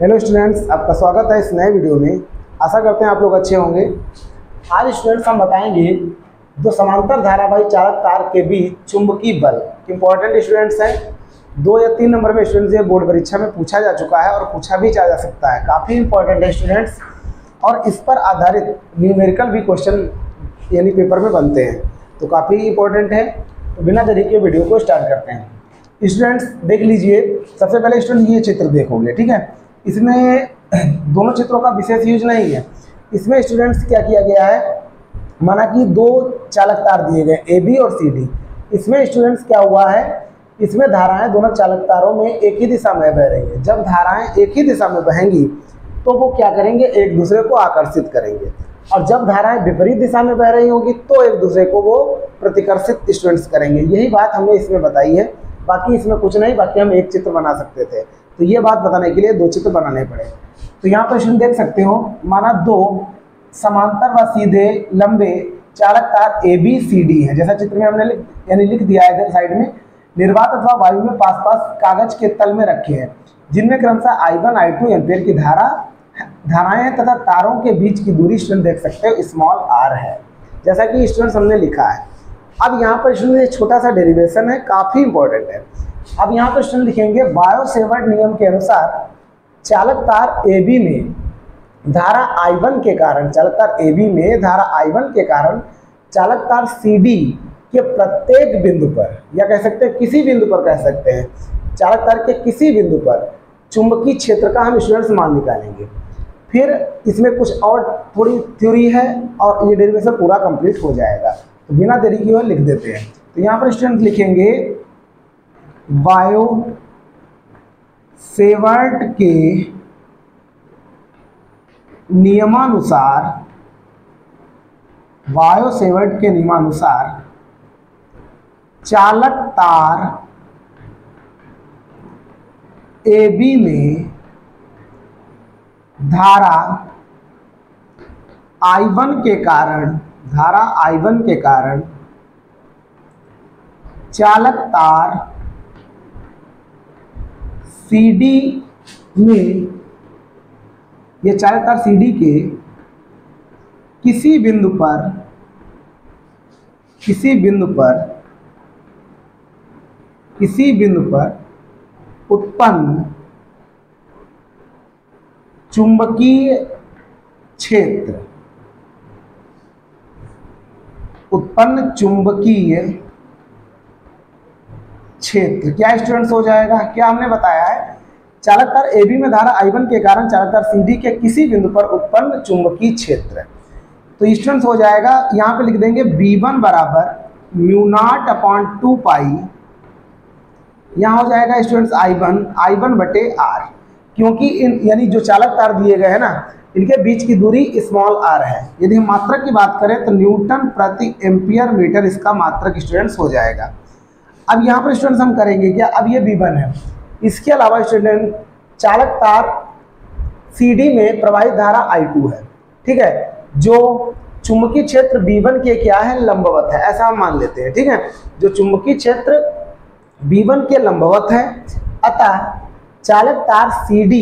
Hello students, आपका स्वागत है इस नए वीडियो में। आशा करते हैं आप लोग अच्छे होंगे। आज स्टूडेंट्स हम बताएंगे दो समांतर धारावाही चालक तार के बीच चुंबकीय बल। इंपॉर्टेंट स्टूडेंट्स हैं, 2 या 3 नंबर में स्टूडेंट्स ये बोर्ड परीक्षा में पूछा जा चुका है और पूछा भी जा सकता है। काफ़ी इंपॉर्टेंट है स्टूडेंट्स, और इस पर आधारित न्यूमेरिकल भी क्वेश्चन यानी पेपर में बनते हैं, तो काफ़ी इंपॉर्टेंट है। तो बिना देरी के वीडियो को स्टार्ट करते हैं। स्टूडेंट्स देख लीजिए, सबसे पहले स्टूडेंट ये चित्र देखोगे, ठीक है। इसमें दोनों चित्रों का विशेष यूज नहीं है। इसमें स्टूडेंट्स क्या किया गया है, माना कि 2 चालक तार दिए गए ए बी और सी डी। इसमें स्टूडेंट्स क्या हुआ है, इसमें धाराएं दोनों चालक तारों में एक ही दिशा में बह रही है। जब धाराएं एक ही दिशा में बहेंगी तो वो क्या करेंगे, एक दूसरे को आकर्षित करेंगे, और जब धाराएं विपरीत दिशा में बह रही होंगी तो एक दूसरे को वो प्रतिकर्षित स्टूडेंट्स करेंगे। यही बात हमने इसमें बताई है, बाकी इसमें कुछ नहीं। बाकी हम एक चित्र बना सकते थे, तो ये बात बताने के लिए 2 चित्र बनाने पड़े। तो यहाँ पर स्टूडेंट देख सकते हो, माना 2 समांतर व सीधे लंबे चालक तार ए बी सी डी है। जैसा चित्र में हमने लिख दिया है इधर साइड में, निर्वात अथवा वायु में पास पास कागज के तल में रखे हैं, जिनमें क्रमशः I1 I2 एम्पीयर की धाराएं हैं तथा तारों के बीच की दूरी स्टूडेंट देख सकते हो स्मॉल r है, जैसा कि स्टूडेंट्स हमने लिखा है। अब यहाँ पर स्टूडेंट छोटा सा डेरिवेशन है, काफ़ी इंपॉर्टेंट है। अब यहाँ पर स्टूडेंट लिखेंगे, बायो-सेवर्ट नियम के अनुसार चालक तार ए बी में धारा I1 के कारण, चालक तार ए बी में धारा I1 के कारण चालक तार सी डी के प्रत्येक बिंदु पर, या कह सकते हैं किसी बिंदु पर, कह सकते हैं चालक तार के किसी बिंदु पर चुंबकीय क्षेत्र का हम स्टूडेंट्स मान निकालेंगे। फिर इसमें कुछ और थोड़ी थ्योरी है और ये डेरिवेशन पूरा कंप्लीट हो जाएगा। तो बिना देरी की ओर लिख देते हैं। तो यहाँ पर स्टूडेंट लिखेंगे, बायो-सेवर्ट के नियमानुसार, बायो-सेवर्ट के नियमानुसार चालक तार ए बी में धारा I1 के कारण, धारा I1 के कारण चालक तार CD में, ये चालक तार CD के किसी बिंदु पर, किसी बिंदु पर उत्पन्न चुंबकीय क्षेत्र, उत्पन्न चुंबकीय क्षेत्र क्या स्टूडेंट्स हो जाएगा, क्या हमने बताया है, चालक तार ए बी में धारा I1 के कारण चालक तार सी डी के किसी बिंदु पर उत्पन्न चुंबकीय क्षेत्र। तो स्टूडेंट्स हो जाएगा, यहाँ पे लिख देंगे V1 बराबर μ0/2 पाई, यहाँ हो जाएगा स्टूडेंट्स I1 बटे R, क्योंकि इन यानी जो चालक तार दिए गए हैं ना, इनके बीच की दूरी स्मॉल r है। यदि हम मात्रक की बात करें तो न्यूटन प्रति एम्पियर मीटर इसका मात्रक स्टूडेंट्स हो जाएगा। अब यहाँ पर स्टूडेंट्स हम करेंगे क्या, अब ये V1 है, इसके अलावा स्टूडेंट चालक तार CD में प्रवाहित धारा I2 है, ठीक है, जो चुंबकीय क्षेत्र V1 के क्या है, लंबवत है, ऐसा हम मान लेते हैं, ठीक है। जो चुंबकीय क्षेत्र V1 के लंबवत है, अतः चालक तार CD,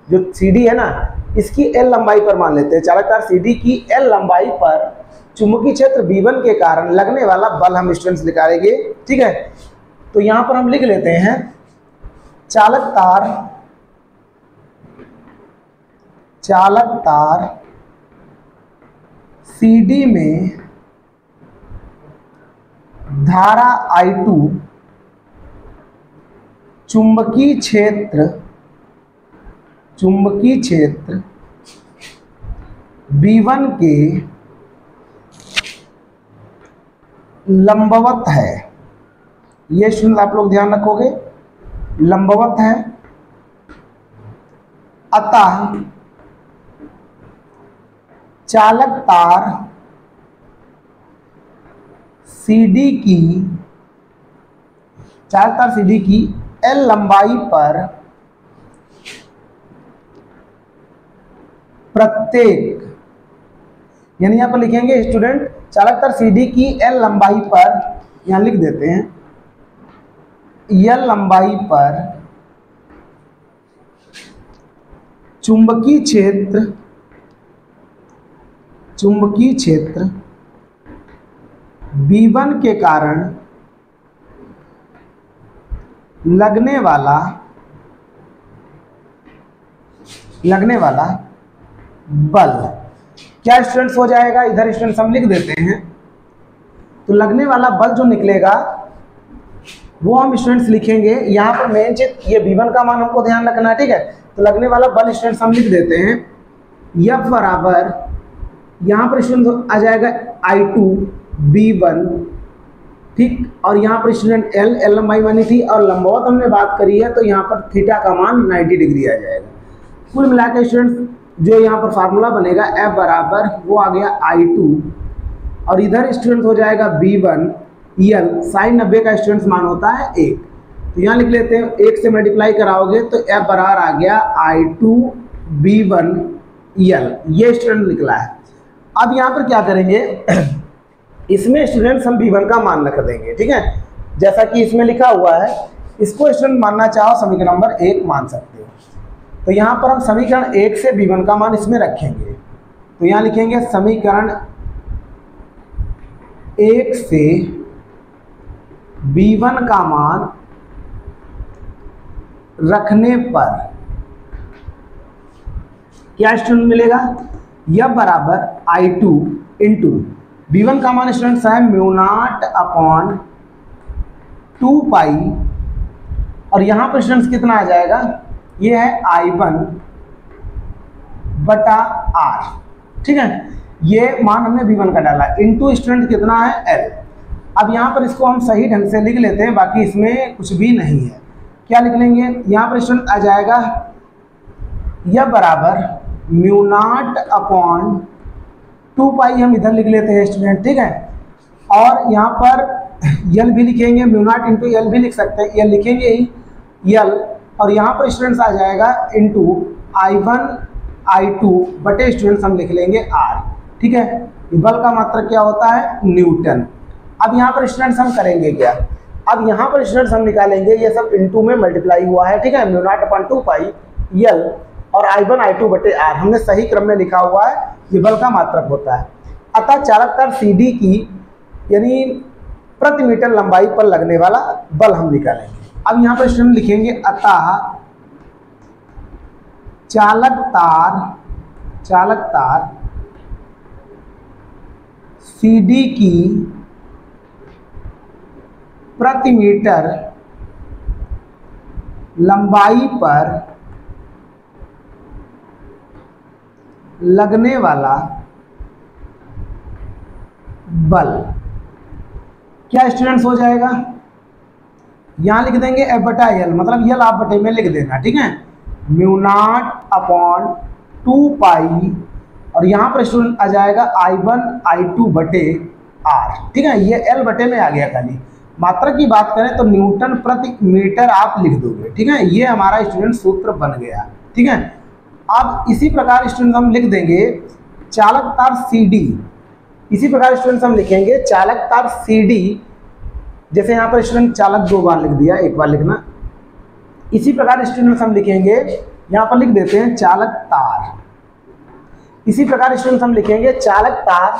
जो CD है ना, इसकी L लंबाई पर मान लेते हैं, चालक तार CD की L लंबाई पर चुंबकीय क्षेत्र V1 के कारण लगने वाला बल हम स्टूडेंट्स निकालेंगे, ठीक है। तो यहाँ पर हम लिख लेते हैं, चालक तार CD में धारा I2 चुंबकीय क्षेत्र V1 के लंबवत है। ये स्टूडेंट आप लोग ध्यान रखोगे, लंबवत है, अतः चालक तार CD की L लंबाई पर प्रत्येक, यानी यहाँ पर लिखेंगे स्टूडेंट चालक तार CD की L लंबाई पर, यहाँ लिख देते हैं L लंबाई पर चुंबकीय क्षेत्र V1 के कारण लगने वाला बल क्या स्टूडेंट्स हो जाएगा, इधर स्टूडेंट्स हम लिख देते हैं। तो लगने वाला बल जो निकलेगा वो हम स्टूडेंट्स लिखेंगे यहाँ पर मेन चीज ये V1 का मान हमको ध्यान रखना है, ठीक है। तो लगने वाला बल स्टूडेंट्स हम लिख देते हैं F बराबर यहाँ पर स्टूडेंट आ जाएगा I2 V1, ठीक। और यहाँ पर स्टूडेंट L लंबाई मानी थी और लंबवत हमने बात करी है, तो यहाँ पर थीटा का मान 90 डिग्री आ जाएगा। कुल मिलाकर स्टूडेंट्स जो यहाँ पर फार्मूला बनेगा F बराबर वो आ गया I2 और इधर स्टूडेंट हो जाएगा V1 L साइन 90 का स्टूडेंट्स मान होता है 1। तो यहाँ लिख लेते हैं 1 से मल्टीप्लाई कराओगे तो F बराबर आ गया I2 V1 L, ये स्टूडेंट निकला है। अब यहाँ पर क्या करेंगे, इसमें स्टूडेंट्स हम V1 का मान रख देंगे, ठीक है। जैसा कि इसमें लिखा हुआ है, इसको स्टूडेंट मानना चाहो समीकरण नंबर 1 मान सकते हो। तो यहाँ पर हम समीकरण 1 से V1 का मान इसमें रखेंगे। तो यहाँ लिखेंगे समीकरण 1 से V1 का मान रखने पर क्या स्टूडेंट मिलेगा, यह बराबर I2 इंटू V1 का मान स्टूडेंट्स है μ0/2 पाई और यहाँ पर स्टूडेंट्स कितना आ जाएगा, ये है I1 बटा R, ठीक है। ये मान हमने V1 का डाला इंटू स्टूडेंट कितना है L। अब यहाँ पर इसको हम सही ढंग से लिख लेते हैं, बाकी इसमें कुछ भी नहीं है। क्या लिख लेंगे, यहाँ पर स्टूडेंट आ जाएगा यह बराबर μ0/2 पाई, हम इधर लिख लेते हैं स्टूडेंट, ठीक है। और यहाँ पर L भी लिखेंगे, μ0 इंटू L भी लिख सकते हैं, L लिखेंगे ही L और यहाँ पर स्टूडेंट्स आ जाएगा इंटू I1 I2 बटे स्टूडेंट्स हम लिख लेंगे R, ठीक है। बल का मात्रक क्या होता है, न्यूटन। अब यहाँ पर स्टूडेंट्स हम करेंगे क्या, अब यहाँ पर स्टूडेंट्स हम निकालेंगे, ये सब इंटू में मल्टीप्लाई हुआ है, ठीक है, μ0/2 पाई L और I1 I2 बटे R हमने सही क्रम में लिखा हुआ है, ये बल का मात्रक होता है। अतः चालक तार CD की यानी प्रति मीटर लंबाई पर लगने वाला बल हम निकालेंगे। अब यहाँ पर स्टूडेंट लिखेंगे अतः चालक तार CD की प्रति मीटर लंबाई पर लगने वाला बल क्या स्टूडेंट्स हो जाएगा, यहां लिख देंगे F बटा L, मतलब L आप बटे में लिख देना, ठीक है, μ0/2 पाई और यहाँ पर स्टूडेंट आ जाएगा I1 I2 बटे R, ठीक है। ये L बटे में आ गया, खाली मात्रक की बात करें तो न्यूटन प्रति मीटर आप लिख दोगे, ठीक है। ये हमारा स्टूडेंट सूत्र बन गया, ठीक है। अब इसी प्रकार स्टूडेंट हम लिख देंगे चालक तार CD, इसी प्रकार स्टूडेंट्स हम लिखेंगे चालक तार CD, जैसे यहाँ पर स्टूडेंट चालक 2 बार लिख दिया, 1 बार लिखना। इसी प्रकार स्टूडेंट्स हम लिखेंगे, यहाँ पर लिख देते हैं चालक तार, इसी प्रकार स्टूडेंट्स हम लिखेंगे चालक तार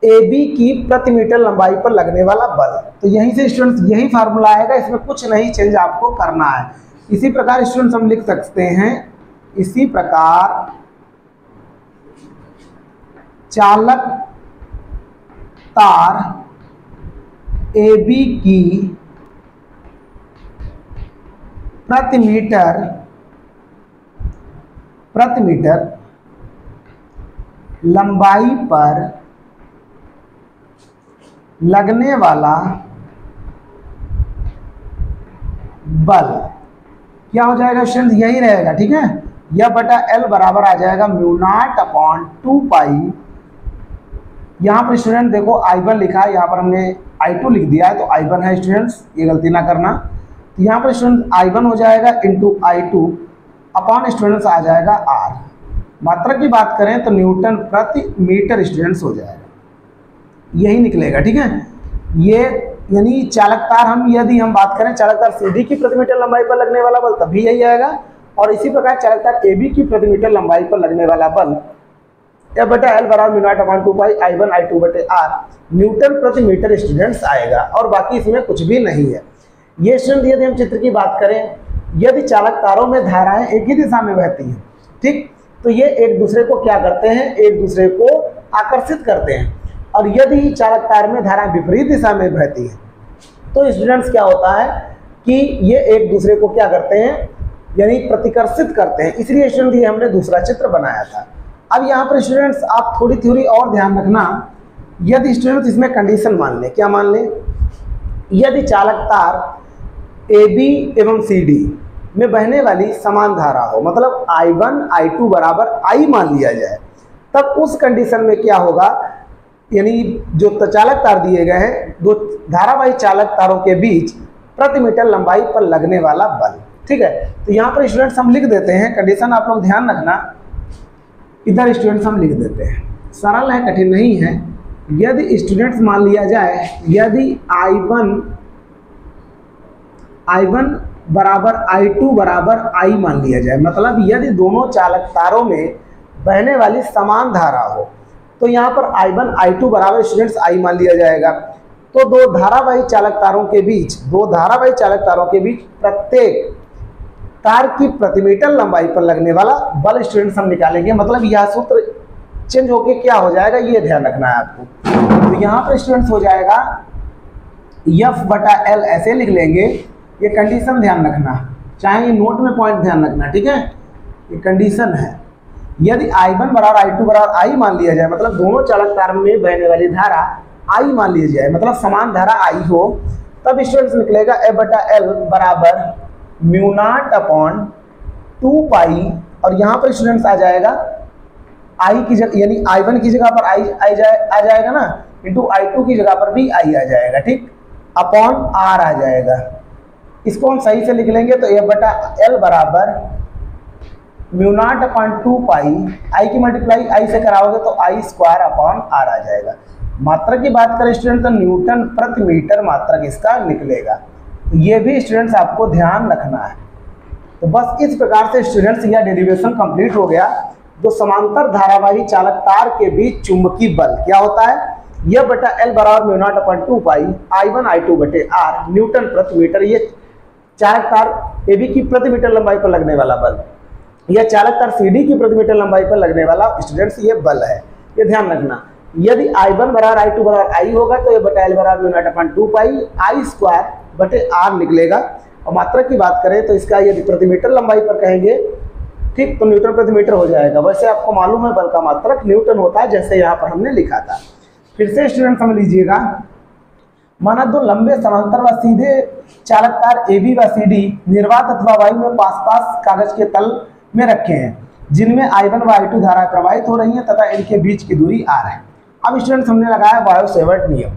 AB की प्रति मीटर लंबाई पर लगने वाला बल। तो यहीं से स्टूडेंट्स यही फार्मूला आएगा, इसमें कुछ नहीं चेंज आपको करना है। इसी प्रकार स्टूडेंट्स हम लिख सकते हैं, इसी प्रकार चालक तार AB की प्रति मीटर लंबाई पर लगने वाला बल क्या हो जाएगा स्टूडेंट, यही रहेगा, ठीक है। यह बटा L बराबर आ जाएगा μ0/2 पाई। यहाँ पर स्टूडेंट देखो I1 लिखा है, यहाँ पर हमने I2 लिख दिया है, तो I1 है स्टूडेंट्स, ये गलती ना करना। तो यहाँ पर स्टूडेंट I1 हो जाएगा इंटू I2 अपॉन स्टूडेंट्स आ जाएगा R। मात्रक की बात करें तो न्यूटन प्रति मीटर स्टूडेंट्स हो जाएगा, यही निकलेगा, ठीक है। ये यानी चालक तार हम यदि हम बात करें चालक तार CD की प्रति मीटर लंबाई पर लगने वाला बल, तभी यही आएगा। और इसी प्रकार चालक तार AB की प्रति मीटर लंबाई पर लगने वाला बल F बटा L बराबर म्यू नॉट अपॉन 2 पाई I1 I2 बटे R न्यूटन प्रति मीटर स्टूडेंट्स आएगा, और बाकी इसमें कुछ भी नहीं है। ये स्टूडेंट यदि हम चित्र की बात करें, यदि चालक तारों में धाराएं एक ही दिशा में बहती हैं, ठीक, तो ये एक दूसरे को क्या करते हैं, एक दूसरे को आकर्षित करते हैं। और यदि चालक तार में धाराएं विपरीत दिशा में बहती हैं तो स्टूडेंट्स क्या होता है कि ये एक दूसरे को क्या करते हैं, यानी प्रतिकर्षित करते हैं। इसलिए स्टूडेंट ये हमने दूसरा चित्र बनाया था। अब यहाँ पर स्टूडेंट्स आप थोड़ी थ्योरी और ध्यान रखना। यदि स्टूडेंट्स इसमें कंडीशन मान लें, क्या मान लें, यदि चालक तार AB एवं CD में बहने वाली समान धारा हो, मतलब I1 I2 बराबर I मान लिया जाए, तब उस कंडीशन में क्या होगा, यानी जो चालक तार दिए गए हैं, दो धारावाही चालक तारों के बीच प्रति मीटर लंबाई पर लगने वाला बल, ठीक है। तो यहाँ पर स्टूडेंट्स हम लिख देते हैं, कंडीशन आप लोग ध्यान रखना, इधर स्टूडेंट्स हम लिख देते हैं, सरल है, कठिन नहीं है। यदि स्टूडेंट्स मान लिया जाए, यदि I1 बराबर I2 बराबर I मान लिया जाए, मतलब यदि दोनों चालक तारों में बहने वाली समान धारा हो, तो यहाँ पर I1 I2 बराबर स्टूडेंट्स I मान लिया जाएगा। तो दो धारावाही चालक तारों के बीच प्रत्येक तार की प्रति मीटर लंबाई पर लगने वाला बल स्टूडेंट्स हम निकालेंगे। मतलब यह सूत्र चेंज होके क्या हो जाएगा, ये ध्यान रखना है आपको। तो यहाँ पर स्टूडेंट्स हो जाएगा F बटा L, ऐसे लिख लेंगे। ये कंडीशन ध्यान रखना, चाहे ये नोट में पॉइंट ध्यान रखना, ठीक है। ये कंडीशन है, यदि I1 बराबर I2 बराबर I मान लिया जाए, मतलब दोनों चालक तार में बहने वाली धारा I मान ली जाए, मतलब समान धारा I हो, तब स्टूडेंट्स निकलेगा F बटा L बराबर म्यू नॉट अपॉन 2 पाई, और यहाँ पर स्टूडेंट्स आ जाएगा I की जगह, यानी I1 की जगह पर आ जाएगा ना, इंटू I2 की जगह पर भी I आ जाएगा, ठीक, अपॉन R आ जाएगा। इसको हम सही से लिख लेंगे तो F बटा L बराबर mu naught upon 2 pi, I की मल्टीप्लाई I से कराओगे तो I स्क्वायर अपॉन R आ जाएगा। मात्रा की बात करें स्टूडेंट तो न्यूटन प्रति मीटर मात्रक इसका निकलेगा। तो ये भी स्टूडेंट्स आपको ध्यान रखना है। तो बस इस प्रकार से स्टूडेंट्स यह डेरिवेशन कंप्लीट हो गया। दो समांतर धारावाही चालक तार के बीच चुंबकीय बल क्या होता है, यह बटा L बराबर म्यू नॉट अपॉन 2 पाई I1 I2 बटे R न्यूटन प्रति मीटर। ये चालक तार AB की प्रति मीटर लंबाई पर लगने वाला बल, यह चालक तार CD की प्रति मीटर लंबाई पर लगने वाला स्टूडेंट्स ये बल है, ये ध्यान रखना। यदि I1 बराबर I2 बराबर I होगा तो ये बटा L बराबर mu naught upon 2 pi I square बटे R निकलेगा। और मात्रा की बात करें तो इसका यदि प्रति मीटर लंबाई पर कहेंगे, ठीक, तो न्यूटन प्रति मीटर हो जाएगा। वैसे आपको मालूम है बल का मात्रक न्यूटन होता है, जैसे यहाँ पर हमने लिखा था। फिर से स्टूडेंट समझ लीजिएगा, माना दो लंबे समांतर व सीधे चालक तार AB व CD निर्वात अथवा वायु में पास कागज के तल में रखे हैं, जिनमें I1 व I2 धाराएं प्रवाहित हो रही हैं तथा इनके बीच की दूरी R है। अब स्टूडेंट हमने लगाया बायो-सेवर्ट नियम।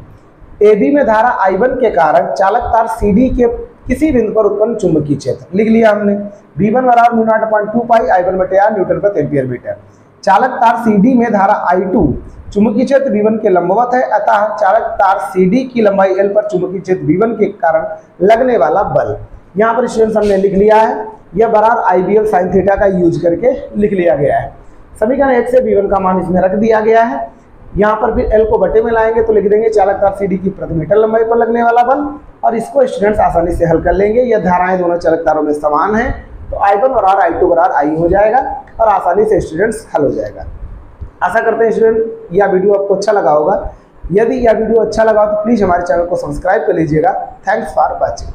AB में धारा I1 के कारण चालक तार CD के किसी बिंदु पर उत्पन्न चुंबकीय क्षेत्र लिख लिया हमने, V1 बराबर म्यू नॉट अपॉन 2 पाई I1 बटे R न्यूटन प्रति एम्पीयर मीटर। चालक तार CD में धारा I2 चुंबकीय क्षेत्र V1 के लंबवत है, अतः चालक तार CD की लंबाई L पर चुंबकीय क्षेत्र V1 के कारण लगने वाला बल यहाँ पर स्टूडेंट्स हमने लिख लिया है। यह बराबर IBL साइन थीटा का यूज करके लिख लिया गया है। समीकरण 1 से V1 का मान इसमें रख दिया गया है। यहाँ पर फिर L को बटे में लाएंगे तो लिख देंगे चालक तार CD की प्रति मीटर लंबाई पर लगने वाला बल, और इसको स्टूडेंट्स आसानी से हल कर लेंगे। यह धाराएं दोनों चालक तारों में समान है तो I1 बराबर I2 बराबर I हो जाएगा और आसानी से स्टूडेंट्स हल हो जाएगा। आशा करते हैं स्टूडेंट यह वीडियो आपको अच्छा लगा होगा। यदि यह वीडियो अच्छा लगा तो प्लीज़ हमारे चैनल को सब्सक्राइब कर लीजिएगा। Thanks for watching.